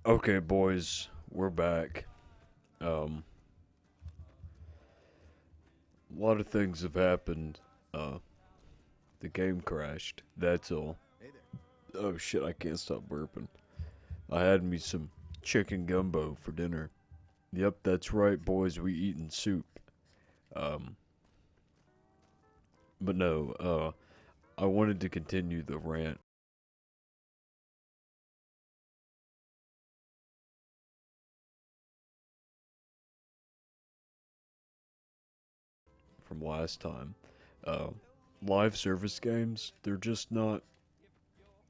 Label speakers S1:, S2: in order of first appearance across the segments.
S1: Okay, boys, we're back. A lot of things have happened. Uh, the game crashed. That's all. Oh shit, I can't stop burping. I had me some chicken gumbo for dinner. Yep, that's right, boys. We eating soup. Um, but no. I wanted to continue the rant from last time. Uh, Live service games, they're just not.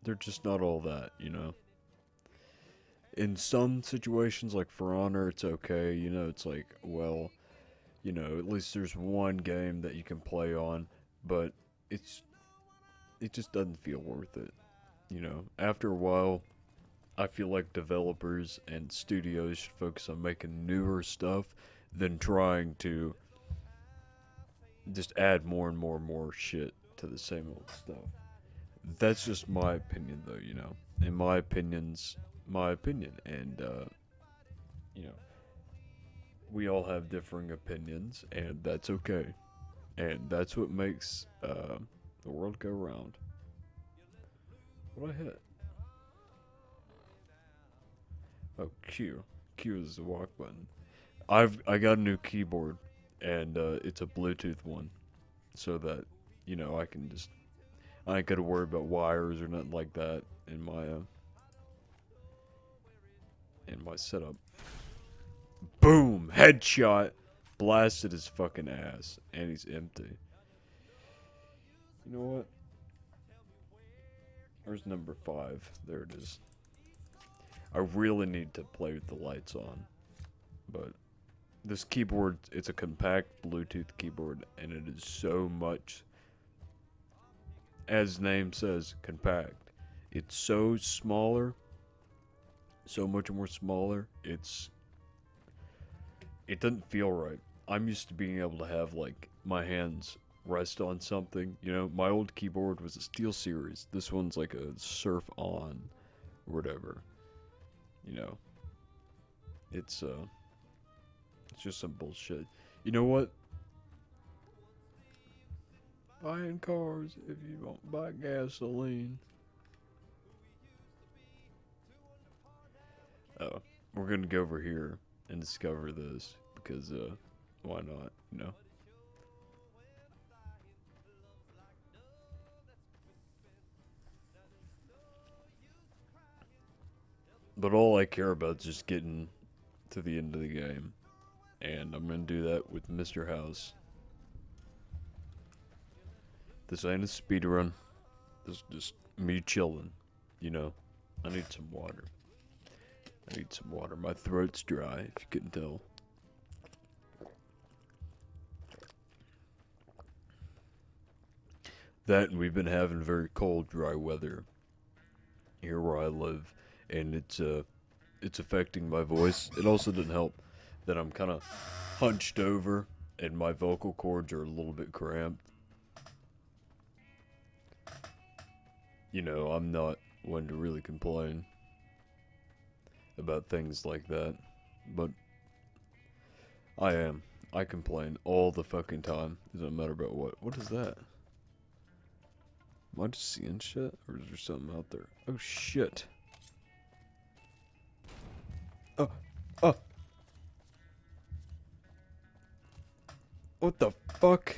S1: They're just not all that, you know. In some situations, like For Honor, it's okay. You know, it's like, well, at least there's one game that you can play on, but it's it just doesn't feel worth it. After a while, I feel like developers and studios should focus on making newer stuff than trying to just add more and more and more shit to the same old stuff. That's just my opinion, though. And my opinion's my opinion, and you know, we all have differing opinions, and that's okay. And that's what makes the world go round. What I hit? Oh, Q. Q is the walk button. I got a new keyboard, and it's a Bluetooth one, so that I can just I ain't gotta worry about wires or nothing like that in my setup. Boom! Headshot! Blasted his fucking ass, and he's empty. You know what? Where's number 5? There it is. I really need to play with the lights on, but this keyboard, it's a compact Bluetooth keyboard, and it is so much, as name says, compact. It's so smaller, so much more smaller. It doesn't feel right. I'm used to being able to have like my hands rest on something. My old keyboard was a Steel Series. This one's like a Surf On or whatever. You know, it's it's just some bullshit. You know what? Buying cars if you don't buy gasoline. Oh, we're gonna go over here and discover this because why not? But all I care about is just getting to the end of the game, and I'm gonna do that with Mr. House. This ain't a speed run. This is just me chilling. You know, I need some water. I need some water. My throat's dry, if you couldn't tell. That and we've been having very cold, dry weather here where I live, and it's affecting my voice. It also didn't help that I'm kind of hunched over and my vocal cords are a little bit cramped. I'm not one to really complain about things like that, but I am. I complain all the fucking time. It doesn't matter about what. What is that? Am I just seeing shit? Or is there something out there? Oh shit. Oh, oh. What the fuck?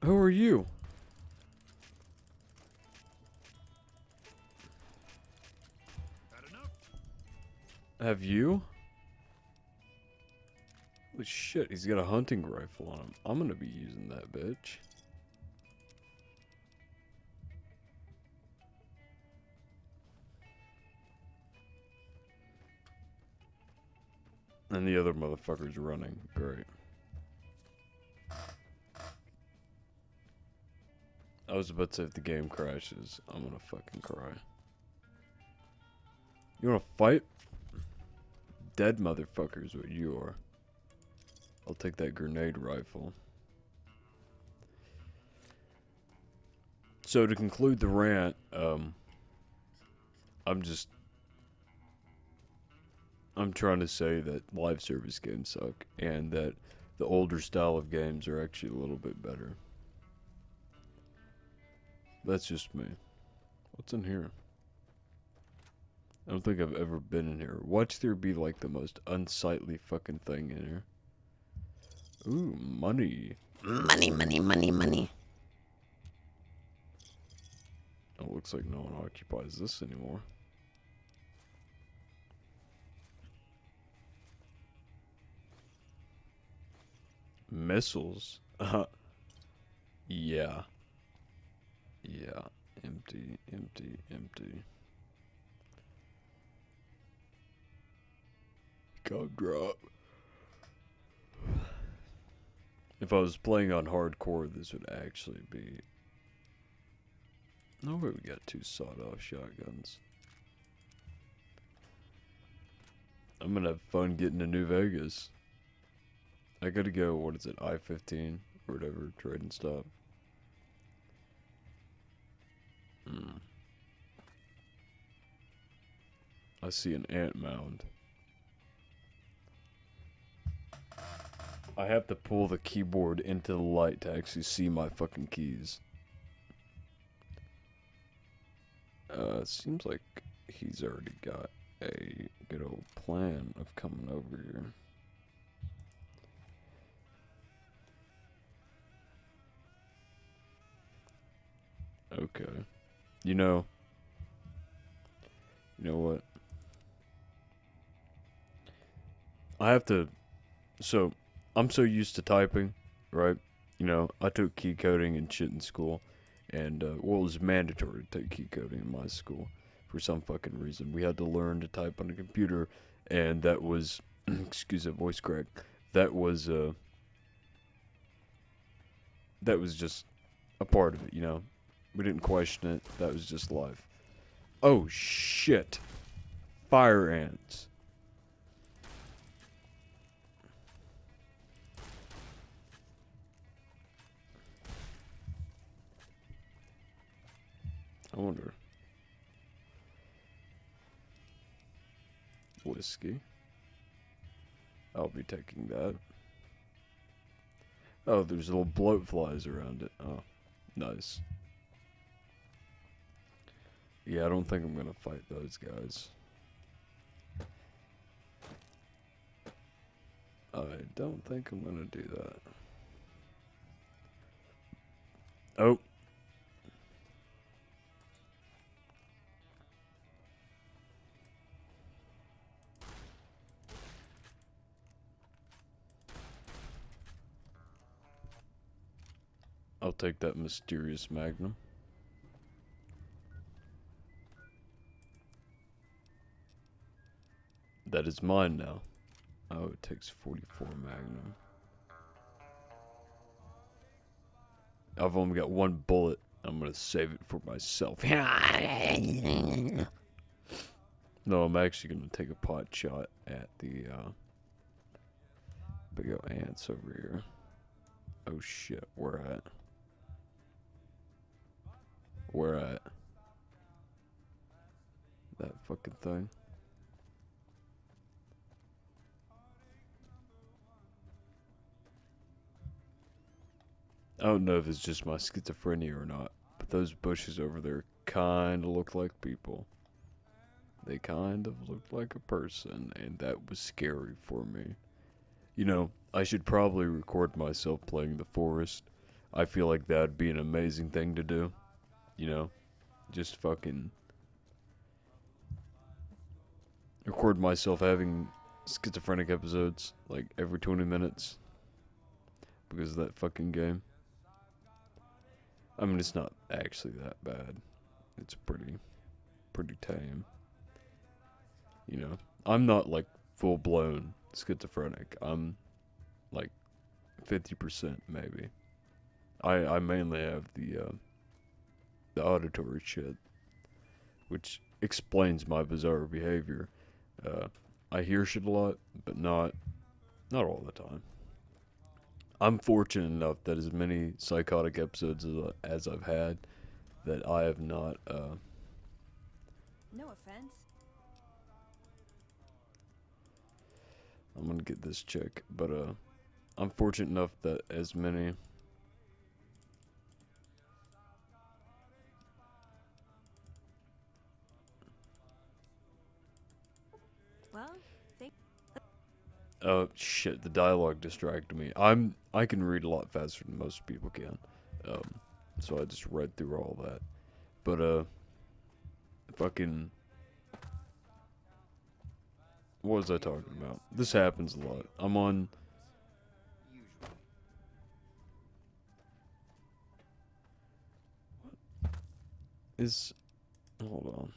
S1: Who are you? Have you? Holy shit, he's got a hunting rifle on him. I'm gonna be using that bitch. And the other motherfucker's running. Great. I was about to say if the game crashes, I'm gonna fucking cry. You wanna fight? Dead motherfucker is what you are. I'll take that grenade rifle. So to conclude the rant, I'm just I'm trying to say that live service games suck and that the older style of games are actually a little bit better. That's just me. What's in here? I don't think I've ever been in here. Watch there be like the most unsightly fucking thing in here. Ooh, money.
S2: Money, money, money, money.
S1: Oh, looks like no one occupies this anymore. Missiles? Yeah. Yeah. Empty, empty, empty. Gum drop. If I was playing on hardcore, this would actually be... No way we got 2 sawed-off shotguns. I'm gonna have fun getting to New Vegas. I gotta go, what is it, I-15? Or whatever, trading stop. I see an ant mound. I have to pull the keyboard into the light to actually see my fucking keys. Seems like he's already got a good old plan of coming over here. Okay. You know what? I have to, so, I'm so used to typing, right? You know, I took key coding and shit in school, and, well, it was mandatory to take key coding in my school. For some fucking reason. We had to learn to type on a computer, and that was, excuse the voice crack, that was just a part of it, you know? We didn't question it, that was just life. Oh, shit. Fire ants. I wonder. Whiskey. I'll be taking that. Oh, there's little bloat flies around it. Oh, nice. Yeah, I don't think I'm gonna fight those guys. I don't think I'm gonna do that. Oh. I'll take that mysterious magnum. That is mine now. Oh, it takes 44 magnum. I've only got 1 bullet. I'm gonna save it for myself. No, I'm actually gonna take a pot shot at the big ol' ants over here. Oh shit, where at? Where at? That fucking thing. I don't know if it's just my schizophrenia or not, but those bushes over there kinda look like people. They kind of looked like a person, and that was scary for me. You know, I should probably record myself playing the forest. I feel like that'd be an amazing thing to do. You know, just fucking record myself having schizophrenic episodes like every 20 minutes because of that fucking game. I mean, it's not actually that bad. It's pretty tame. You know, I'm not like full blown schizophrenic. I'm like 50% maybe. I mainly have the auditory shit, which explains my bizarre behavior. I hear shit a lot, but not all the time. I'm fortunate enough that as many psychotic episodes as I've had, that I have not,
S3: No offense.
S1: I'm gonna get this check, but, I'm fortunate enough that as many,
S3: Well, thank.
S1: oh shit, the dialogue distracted me. I can read a lot faster than most people can. So I just read through all that. But fucking what was I talking about? This happens a lot. I'm on is hold on.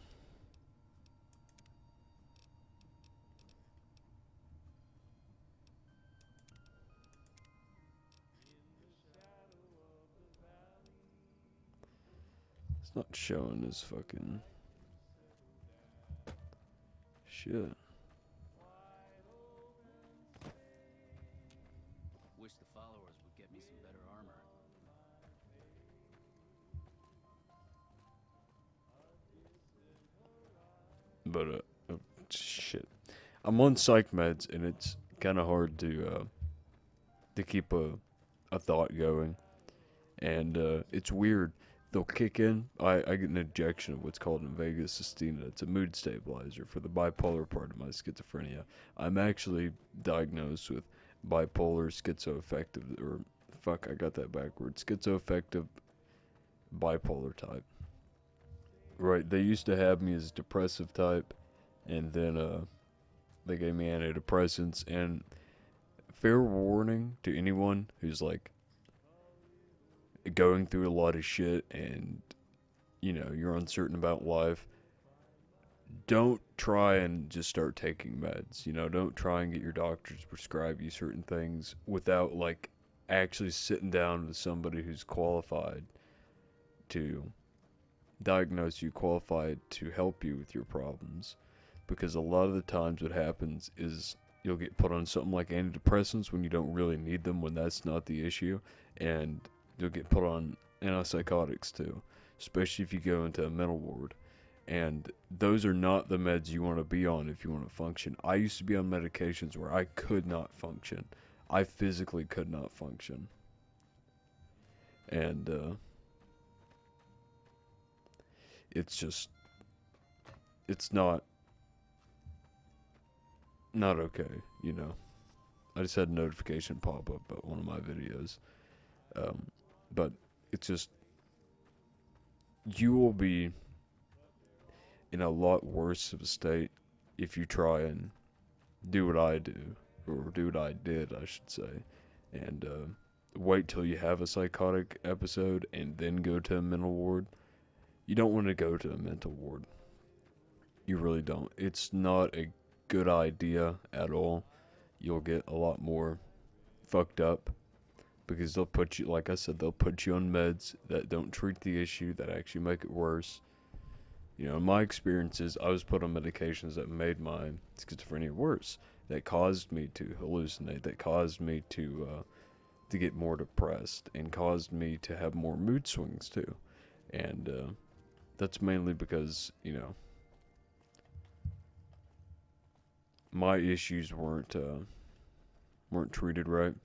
S1: It's not showing his fucking shit.
S4: Wish the followers would get me some better armor.
S1: But shit. I'm on psych meds and it's kind of hard to keep a thought going. And it's weird. They'll kick in. I get an injection of what's called Invega Sustenna. It's a mood stabilizer for the bipolar part of my schizophrenia. I'm actually diagnosed with bipolar schizoaffective, or fuck, I got that backwards. Schizoaffective bipolar type. Right, they used to have me as depressive type, and then they gave me antidepressants. And fair warning to anyone who's like going through a lot of shit and you're uncertain about life, don't try and just start taking meds. Don't try and get your doctors to prescribe you certain things without like actually sitting down with somebody who's qualified to diagnose you, qualified to help you with your problems. Because a lot of the times what happens is you'll get put on something like antidepressants when you don't really need them, when that's not the issue, and you'll get put on antipsychotics too, especially if you go into a mental ward. And those are not the meds you want to be on if you want to function. I used to be on medications where I could not function. I physically could not function. And it's just, it's not okay. I just had a notification pop up about one of my videos. But it's just, you will be in a lot worse of a state if you try and do what I do, or do what I did, I should say, and wait till you have a psychotic episode and then go to a mental ward. You don't want to go to a mental ward. You really don't. It's not a good idea at all. You'll get a lot more fucked up. Because they'll put you, like I said, they'll put you on meds that don't treat the issue, that actually make it worse. In my experiences, I was put on medications that made my schizophrenia worse, that caused me to hallucinate, that caused me to get more depressed, and caused me to have more mood swings too. And that's mainly because, my issues weren't treated right.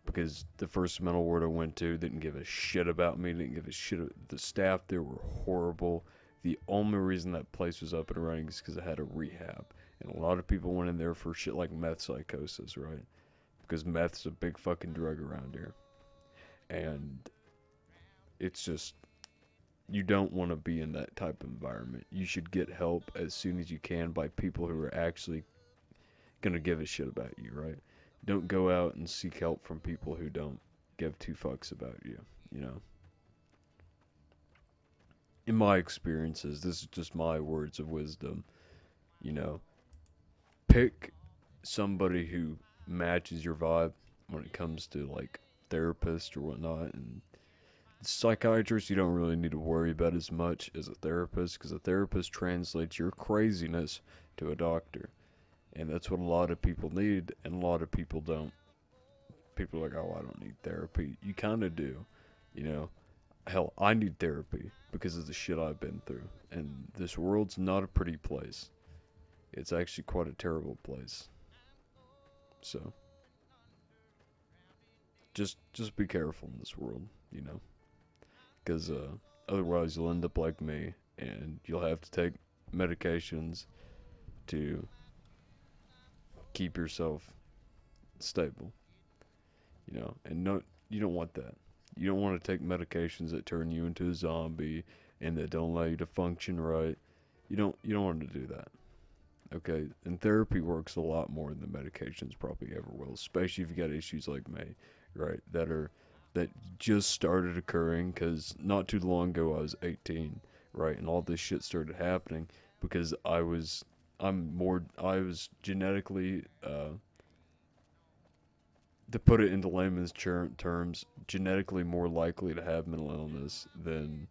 S1: Because the first mental ward I went to didn't give a shit about me, didn't give a shit. The staff there were horrible. The only reason that place was up and running is because it had a rehab. And a lot of people went in there for shit like meth psychosis, right? Because meth's a big fucking drug around here. And it's just, you don't want to be in that type of environment. You should get help as soon as you can by people who are actually going to give a shit about you, right? Don't go out and seek help from people who don't give two fucks about you, In my experiences, this is just my words of wisdom, pick somebody who matches your vibe when it comes to, like, therapist or whatnot. And psychiatrist, you don't really need to worry about as much as a therapist, because a therapist translates your craziness to a doctor. And that's what a lot of people need, and a lot of people don't. People are like, oh, I don't need therapy. You kind of do, hell, I need therapy because of the shit I've been through. And this world's not a pretty place. It's actually quite a terrible place. So, just be careful in this world, you know? Because otherwise you'll end up like me, and you'll have to take medications to keep yourself stable, you know? And no, you don't want that. You don't want to take medications that turn you into a zombie and that don't allow you to function right. You don't want to do that. Okay? And therapy works a lot more than medications probably ever will, especially if you got issues like me, right? That just started occurring cuz not too long ago I was 18, right? And all this shit started happening because I was genetically to put it into layman's terms, genetically more likely to have mental illness than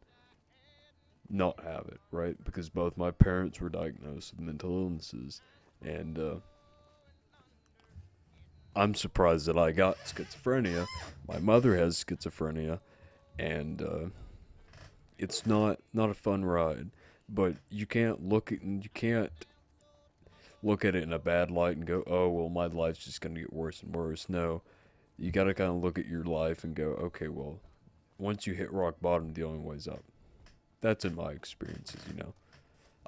S1: not have it, right? Because both my parents were diagnosed with mental illnesses, and I'm surprised that I got schizophrenia. My mother has schizophrenia, and it's not a fun ride. But you can't look at it in a bad light and go, oh well, my life's just gonna get worse and worse. No, you gotta kind of look at your life and go, okay, well, once you hit rock bottom, the only way's up. That's in my experiences, you know.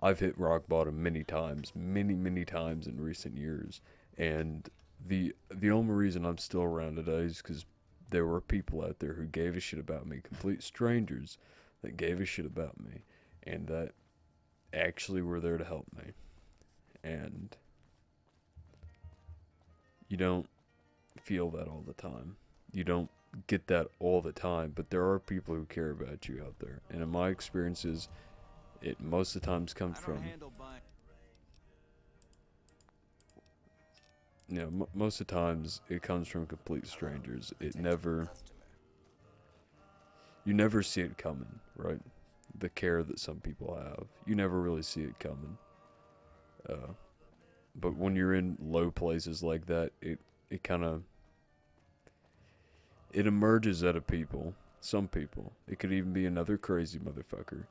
S1: I've hit rock bottom many times in recent years, and the only reason I'm still around today is because there were people out there who gave a shit about me, complete strangers that gave a shit about me, and that actually were there to help me. And you don't feel that all the time. You don't get that all the time, but there are people who care about you out there. And in my experiences, it most of the times comes from, you know, most of the times it comes from complete strangers. You never see it coming, right? The care that some people have, you never really see it coming. But when you're in low places like that, it kind of, it emerges out of people. Some people. It could even be another crazy motherfucker.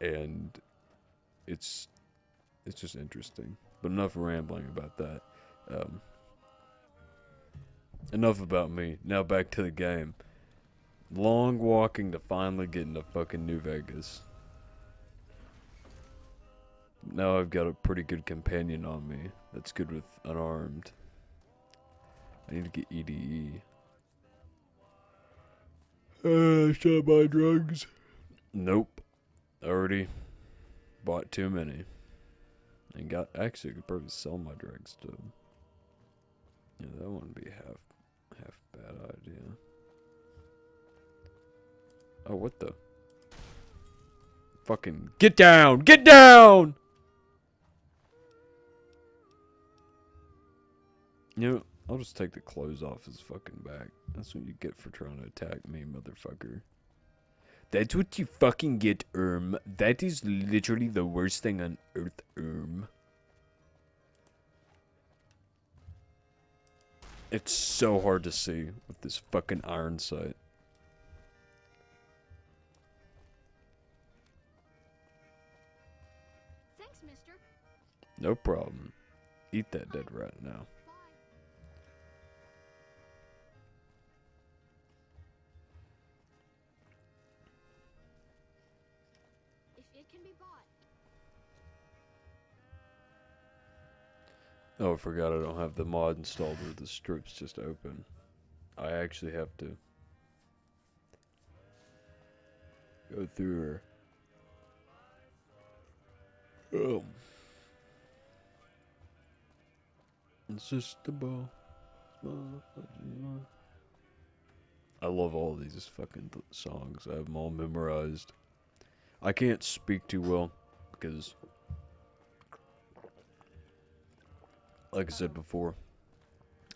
S1: And it's just interesting. But enough rambling about that. Enough about me. Now back to the game. Long walking to finally get into fucking New Vegas. Now I've got a pretty good companion on me that's good with unarmed. I need to get EDE. Should I buy drugs? Nope. Already bought too many. And actually I could probably sell my drugs to him. Yeah, that wouldn't be half bad idea. Oh, what the? Fucking get down! Get down! You know, I'll just take the clothes off his fucking back. That's what you get for trying to attack me, motherfucker. That's what you fucking get, That is literally the worst thing on earth, It's so hard to see with this fucking iron sight.
S3: Thanks, mister.
S1: No problem. Eat that dead rat now.
S3: If it can be bought.
S1: Oh, I forgot I don't have the mod installed where the strip's just open. I actually have to go through her. Oh. It's just a ball. I love all these fucking songs. I have them all memorized. I can't speak too well because, like I said before,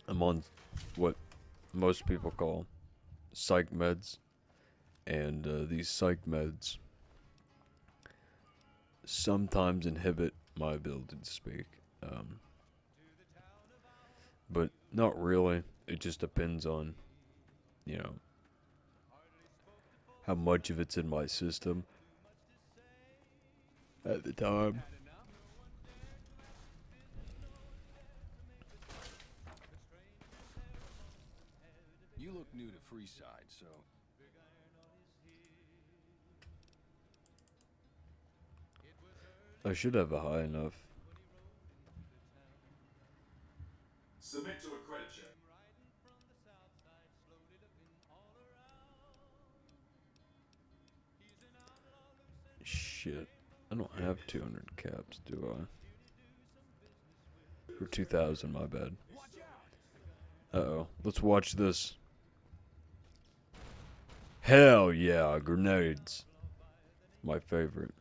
S1: I'm on what most people call psych meds, and these psych meds sometimes inhibit my ability to speak. But not really. It just depends on, you know, how much of it's in my system at the time.
S5: You look new to Freeside, so
S1: I should have a high enough.
S6: Submit to a credit check.
S1: Shit. I don't have 200 caps, do I? Or 2,000, my bad. Uh-oh. Let's watch this. Hell yeah, grenades. My favorite.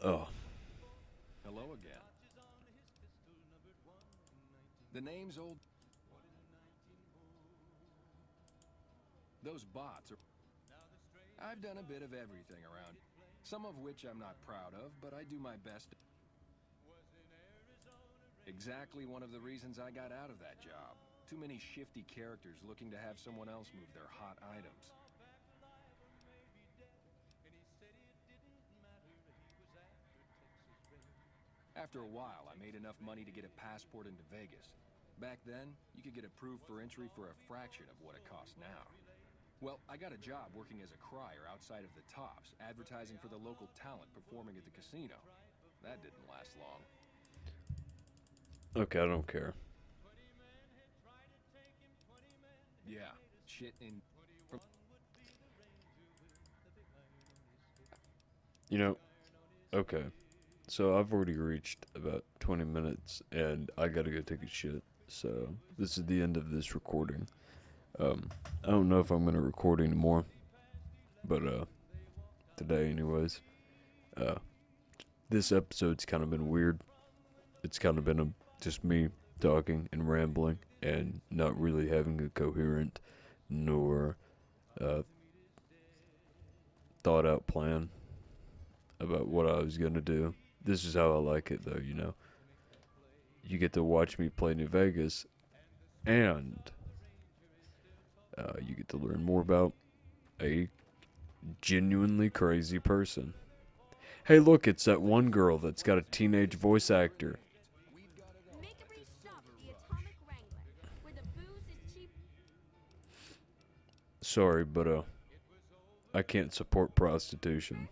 S1: Oh.
S5: hello again. The name's old. Those bots are. I've done a bit of everything around, some of which I'm not proud of, but I do my best. Exactly one of the reasons I got out of that job. Too many shifty characters looking to have someone else move their hot items. After a while, I made enough money to get a passport into Vegas. Back then, you could get approved for entry for a fraction of what it costs now. Well, I got a job working as a crier outside of the Tops, advertising for the local talent performing at the casino. That didn't last long.
S1: Okay, I don't care.
S5: Yeah, shit in...
S1: You know, okay. So I've already reached about 20 minutes and I gotta go take a shit. So this is the end of this recording. I don't know if I'm gonna record anymore. But today anyways. This episode's kind of been weird. It's kind of been just me talking and rambling and not really having a coherent nor thought out plan about what I was gonna do. This is how I like it though, you know. You get to watch me play New Vegas and you get to learn more about a genuinely crazy person. Hey look, it's that one girl that's got a teenage voice actor.
S3: Make a brief stop at the Atomic Wrangler, where the booze is cheap.
S1: Sorry, but I can't support prostitution.